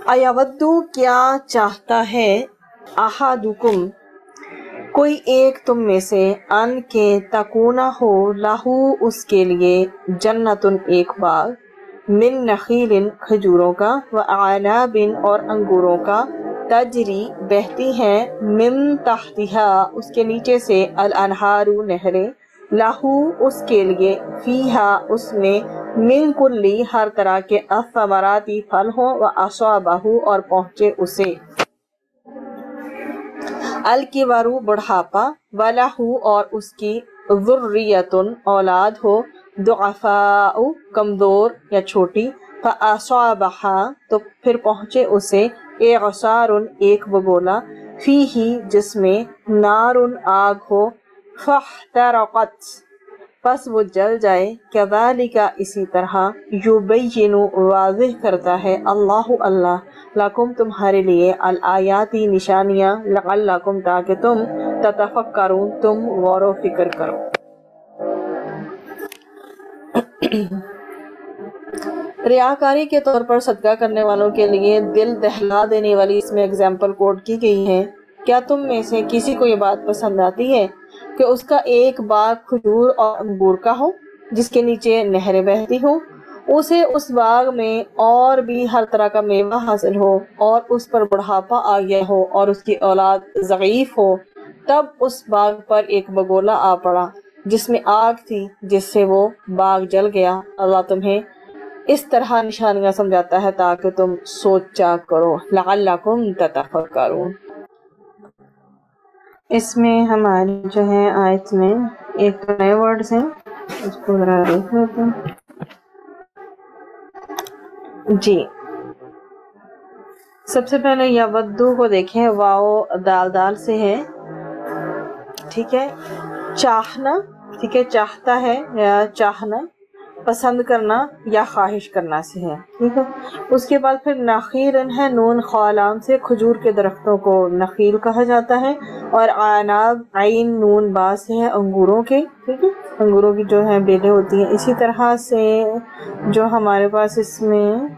अयवद्दु क्या चाहता है, अहादुकुम कोई एक तुम में से, अन के तकूना हो, लहू उसके लिए, जन्नतुन एक बाग, मिन नखीलिन खजूरों का, व आनाबिन और अंगूरों का, तजरी बहती हैं, मिन तहतिहा उसके नीचे से, अल अनहारू नहरें, लहू उसके लिए, फीहा उसमें, मिन कुल्ली हर तरह के, असमराती फल हो, व असाबहु और पहुँचे उसे, अल किबरु बुढ़ापा, वलहु और उसकी, ज़ुर्रियतुन औलाद हो, दुअफ़ाउ कमज़ोर या छोटी, फ़असाबहा तो फिर पहुँचे उसे, इअसारुन एक बगोला, फ़ीही जिसमें, नारुन आग हो, फ़अहतरक़त बस वो जल जाए, कज़ालिका इसी तरह, युबय्यिनु वाज़िह करता है, अल्लाहु अल्लाह, लकुम तुम्हारे लिए, अल आयाती निशानियाँ, लअल्लकुम ताकि तुम, ततफक्करून तुम गौर व फिक्र करो। रियाकारी के तौर पर सदका करने वालों के लिए दिल दहला देने वाली इसमें एग्जाम्पल कोट की गई है। क्या तुम में से किसी को ये बात पसंद आती है कि उसका एक बाग खजूर और अंगूर का हो, जिसके नीचे नहरें बहती हो, उसे उस बाग में और भी हर तरह का मेवा हासिल हो, और उस पर बुढ़ापा आ गया हो और उसकी औलाद ज़ईफ हो, तब उस बाग पर एक बगोला आ पड़ा जिसमें आग थी, जिससे वो बाग जल गया। अल्लाह तुम्हें इस तरह निशानियां समझाता है ताकि तुम सोचा करो, लअल्लकुम ततफक्करून। इसमें हमारी जो है आयत में एक तो नए वर्ड्स हैं, इसको जरा देख लेते हैं जी। सबसे पहले यवद्दु को देखें, वाओ दाल दाल से है, ठीक है। चाहना, ठीक है, चाहता है या चाहना, पसंद करना या ख्वाहिश करना से है, ठीक है। उसके बाद फिर नखीरन है, नून ख्वालाम से, खजूर के दरख्तों को नखील कहा जाता है, और आनाब आइन नून बा से है, अंगूरों के, ठीक है, अंगूरों की जो है बेलें होती हैं। इसी तरह से जो हमारे पास इसमें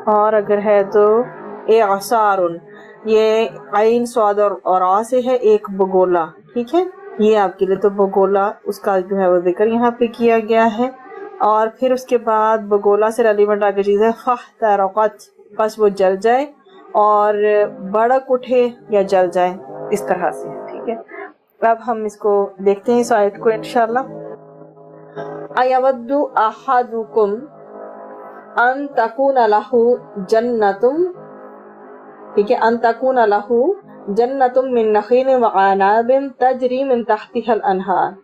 और अगर है तो एअसारुन, ये आइन स्वाद और आ से है, एक बगोला, ठीक है, ये आपके लिए तो बगोला उसका जो है वो जिक्र यहाँ पे किया गया है। और फिर उसके बाद बगोला से रेलिवेंट आगे चीज़ है, फ़अहतरक़त बस वो जल जाए और भड़क उठे या जल जाए, इस तरह से, ठीक है। अब हम इसको देखते हैं इस आयत को इंशाअल्लाह। अयवद्दु अहादुकुम अन तकून लहू जन्नतुम, ठीक है, अन तकून लहू जन्नतुम मिन नखील व अनाबिन तजरी मिन तहतिहल अनहार।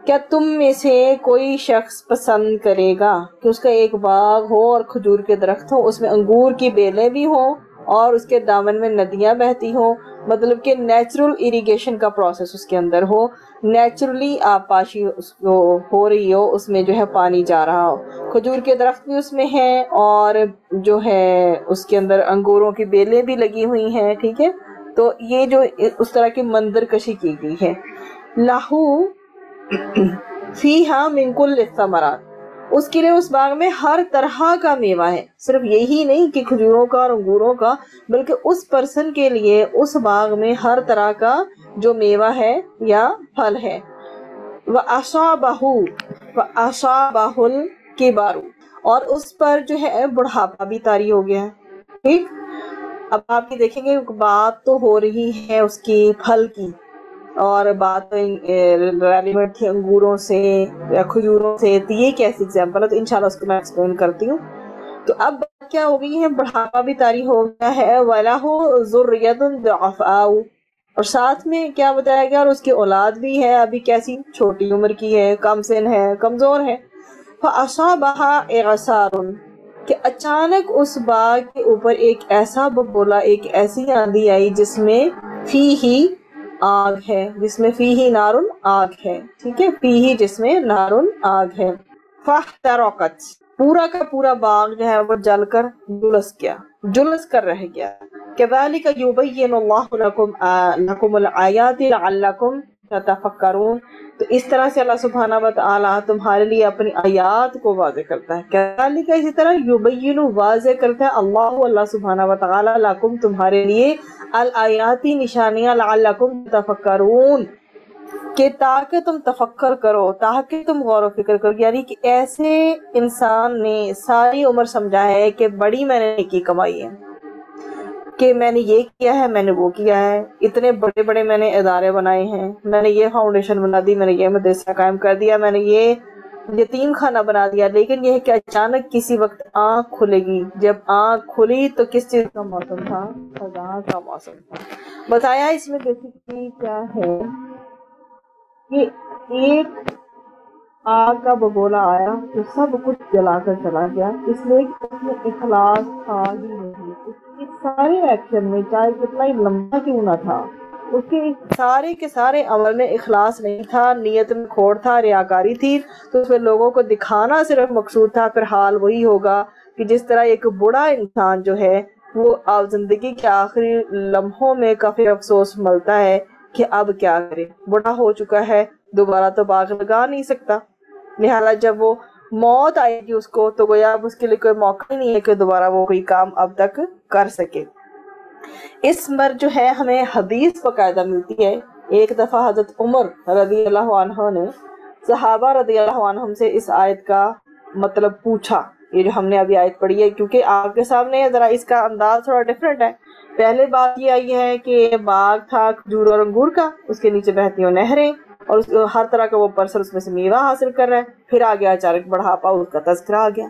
क्या तुम में से कोई शख्स पसंद करेगा कि उसका एक बाग हो और खजूर के दरख्त हो, उसमें अंगूर की बेलें भी हो और उसके दामन में नदियां बहती हो, मतलब कि नेचुरल इरिगेशन का प्रोसेस उसके अंदर हो, नेचुरली आबपाशी हो रही हो, उसमें जो है पानी जा रहा हो, खजूर के दरख्त भी उसमें हैं और जो है उसके अंदर अंगूरों की बेलें भी लगी हुई हैं, ठीक है। तो ये जो उस तरह की मंजर कशी की गई है। लाहू फीहा मिन कुल्लि समरात, उसके लिए उस बाग में हर तरह का मेवा है, सिर्फ यही नहीं कि खजूरों का और अंगूरों का, बल्कि उस पर्सन के लिए उस बाग में हर तरह का जो मेवा है या फल है। व असाबाहुल किबारु, और उस पर जो है बुढ़ापा भी तारी हो गया है, ठीक। अब आप ये देखेंगे बात तो हो रही है उसकी फल की, और बात रेलिवेंट थी अंगूरों से या खजूरों से, तो ये कैसी एग्जाम्पल है, तो इंशाल्लाह उसको मैं एक्सप्लेन करती हूँ। तो अब क्या हो गई है, बुढ़ापा भी तारी हो गया है, वलहु ज़ुर्रियतुन दुअफ़ाउ, और साथ में क्या बताया गया, और उसकी औलाद भी है, अभी कैसी, छोटी उम्र की है, कम सिन है, कमजोर है। फ़असाबहा इअसारुन, कि अचानक उस बाग के ऊपर एक ऐसा बबोला, एक ऐसी आंधी आई जिसमें फीही आग है, जिसमें फीही नारुन आग है, ठीक है, फीही जिसमें नारुन आग है। फ़अहतरक़त, पूरा का पूरा बाग जो है वो जलकर जुलस गया, जुलस कर रह गया। कज़ालिका युबय्यिनुल्लाहु लकुमुल आयाति लअल्लकुम ततफक्करून। तो इस तरह से अल्लाह सुब्हाना व तआला तुम्हारे लिए अपनी आयात को वाज़े करता है। कैज़ालिका इसी तरह युबय्यिनु वाज़े करता है अल्लाह सुब्हाना व तआला लकुम तुम्हारे लिए अल आयाती निशानियां लअल्लकुम ततफक्करून कि ताकि तुम तफक्कर करो, ताकि तुम गौर व फिक्र करो। यानी कि ऐसे इंसान ने सारी उम्र समझा है कि बड़ी मैंने नेकी कमाई है, कि मैंने ये किया है, मैंने वो किया है, इतने बड़े बड़े मैंने इदारे बनाए हैं, मैंने ये फाउंडेशन बना दी, मैंने ये मदरसा कायम कर दिया, मैंने ये यतीम खाना बना दिया। लेकिन यह कि अचानक किसी वक्त आँख खुलेगी। जब आँख खुली तो किस चीज का मौसम था? खज़ां का मौसम था। बताया इसमें बेसिकली क्या है कि एक आग का बगोला आया तो सब कुछ जलाकर चला गया, इसलिए कि उसमें इखलास था ही नहीं। उसके सारे एक्शन में, चाहे कितना ही लंबा क्यों ना था, उसके सारे के सारे अमल में इखलास नहीं था, नियत में खोड़ था, रियाकारी थी। तो उसमें लोगों को दिखाना सिर्फ मकसूद था। फिर हाल वही होगा कि जिस तरह एक बूढ़ा इंसान जो है वो अब जिंदगी के आखिरी लम्हों में काफी अफसोस मलता है कि अब क्या करे, बूढ़ा हो चुका है, दोबारा तो बाग लगा नहीं सकता। लिहाजा जब वो मौत आएगी उसको, तो गोया अब उसके लिए कोई मौका ही नहीं है कि दोबारा वो कोई काम अब तक कर सके। इस पर जो है हमें हदीस बाकायदा मिलती है। एक दफा हजरत उमर रज़ी अल्लाह अन्हु ने सहाबा रज़ी अल्लाह अन्हुम से इस आयत का मतलब पूछा, ये जो हमने अभी आयत पढ़ी है, क्योंकि आपके सामने जरा इसका अंदाज थोड़ा डिफरेंट है। पहले बात ये आई है कि बाग था खजूर और अंगूर का, उसके नीचे बहती हुई नहरें और हर तरह का वो पर्सन उसमें से मेवा हासिल कर रहा है। फिर आ गया अचानक बढ़ापा, उसका तज़किरा आ गया।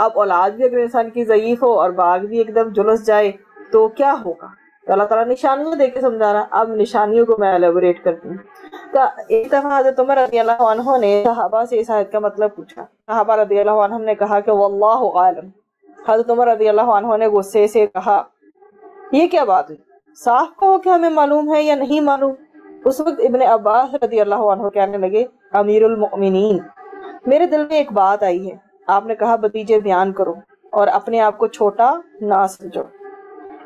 अब औलाद भी अगर इंसान की ज़ईफ हो और बाग भी एकदम जुलस जाए तो क्या होगा? तो अल्लाह ताला निशानियां देके समझा रहा। अब निशानियों को मैं एलेबोरेट करती हूँ। तो एक दफा हज़रत उमर रज़ियल्लाहु अन्हु ने सहाबा से इस आयत का मतलब पूछा। सहाबा रज़ियल्लाहु अन्हुम ने कहा कि वल्लाहु आलम। हज़रत उमर रज़ियल्लाहु अन्हु ने गुस्से से कहा, ये क्या बात हुई? साफ कहो कि हमें मालूम है या नहीं मालूम। उस वक्त इब्ने अब्बास रज़ियल्लाहु अन्हु कहने लगे, अमीरुल मोमिनीन, मेरे दिल में एक बात आई है। आपने कहा भतीजे बयान करो और अपने आप को छोटा ना समझो।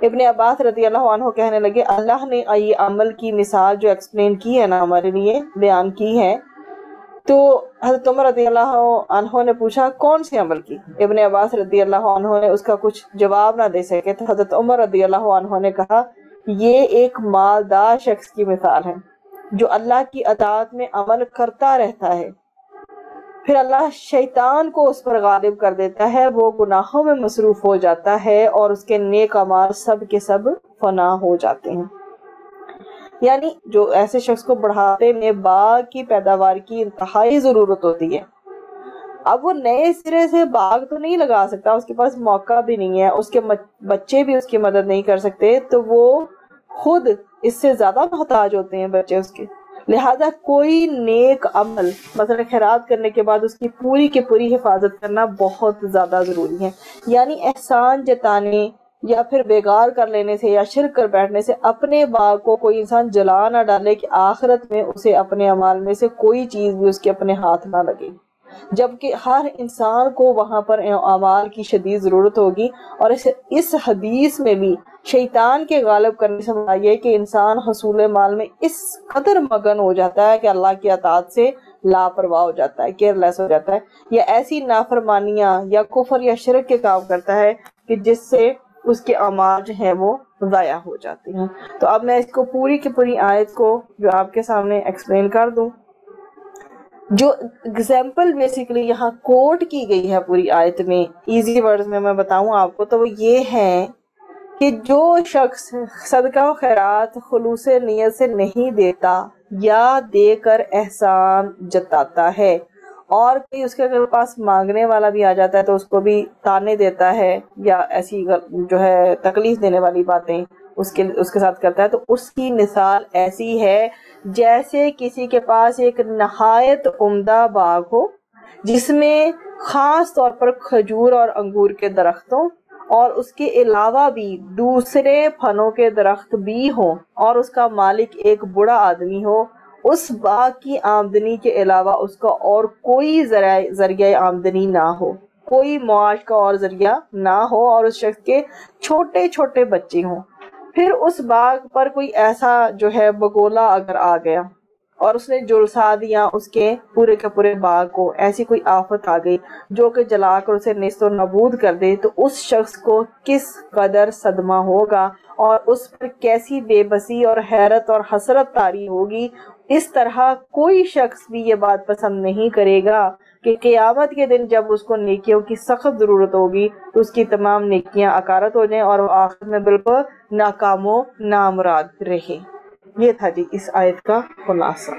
इब्ने अब्बास रज़ियल्लाहु अन्हु कहने लगे, अल्लाह ने ये अमल की मिसाल जो एक्सप्लेन की है ना, हमारे लिए बयान की है। तो हज़रत उमर रज़ियल्लाहु अन्हु ने पूछा, कौन से अमल की? इब्ने अब्बास रज़ियल्लाहु अन्हु ने उसका कुछ जवाब ना दे सके तो हज़रत उमर रज़ियल्लाहु अन्हु ने कहा, ये एक मालदार शख्स की मिसाल है जो अल्लाह की अताअत में अमल करता रहता है, फिर अल्लाह शैतान को उस पर गालिब कर देता है, वो गुनाहों में मसरूफ हो जाता है और उसके नेक अमाल सब के सब फना हो जाते हैं। यानी जो ऐसे शख्स को बढ़ापे में बाग की पैदावार की इंतहाई जरूरत होती है, अब वो नए सिरे से बाग तो नहीं लगा सकता, उसके पास मौका भी नहीं है, उसके बच्चे भी उसकी मदद नहीं कर सकते, तो वो खुद इससे ज्यादा मोहताज होते हैं बच्चे उसके। लिहाजा कोई नेक अमल मसलन खैरात करने के बाद उसकी पूरी की पूरी हिफाजत करना बहुत ज्यादा जरूरी है। यानी एहसान जताने या फिर बेगार कर लेने से या शिरक कर बैठने से अपने बाग को कोई इंसान जला ना डाले कि आखिरत में उसे अपने अमाल में से कोई चीज भी उसके अपने हाथ ना लगे, जबकि हर इंसान को वहां पर अमाल की शदीद जरूरत होगी। और इस हदीस में भी शैतान के गालिब करने से मराद ये कि इंसान हसूल माल में इस कदर मगन हो जाता है कि अल्लाह की अताअत से लापरवाह हो जाता है, केयरलेस हो जाता है, या ऐसी नाफरमानियां या कुफर या शिरक के काम करता है कि जिससे उसके अमाल जो है वो ज़ाया हो जाते हैं। तो अब मैं इसको पूरी की पूरी आयत को जो आपके सामने एक्सप्लेन कर दूं। जो एग्जाम्पल बेसिकली यहाँ कोट की गई है पूरी आयत में, इजी वर्ड्स में मैं बताऊं आपको, तो वो ये है कि जो शख्स सदका व खैरात खुलूस नियत से नहीं देता या देकर एहसान जताता है, और कोई उसके अगर पास मांगने वाला भी आ जाता है तो उसको भी ताने देता है या ऐसी जो है तकलीफ देने वाली बातें उसके साथ करता है, तो उसकी मिसाल ऐसी है जैसे किसी के पास एक नहायत उम्दा बाग हो जिसमें खास तौर पर खजूर और अंगूर के दरख्तों और उसके अलावा भी दूसरे फलों के दरख्त भी हो और उसका मालिक एक बूढ़ा आदमी हो। उस बाग की आमदनी के अलावा उसका और कोई जरिया आमदनी ना हो, कोई मुआश का और जरिया ना हो, और उस शख्स के छोटे छोटे बच्चे हों। फिर उस बाग पर कोई ऐसा जो है बगोला अगर आ गया اور اس نے جلسا دیا اس کے پورے باغ کو، ایسی کوئی آفت آ گئی جو کہ جلا کر اسے نیست و نابود کر دے، تو اس شخص کو کس قدر صدمہ ہوگا اور اس پر کیسی بے بسی اور حیرت اور حسرت طاری ہوگی۔ اس طرح کوئی شخص بھی یہ بات پسند نہیں کرے گا کہ قیامت کے دن جب اس کو نیکیوں کی سخت ضرورت ہوگی تو اس کی تمام نیکیاں اکارت ہو جائیں اور وہ آخر میں بالکل ناکام و نامراد رہے۔ یہ تھا جی اس آیت کا خلاصہ۔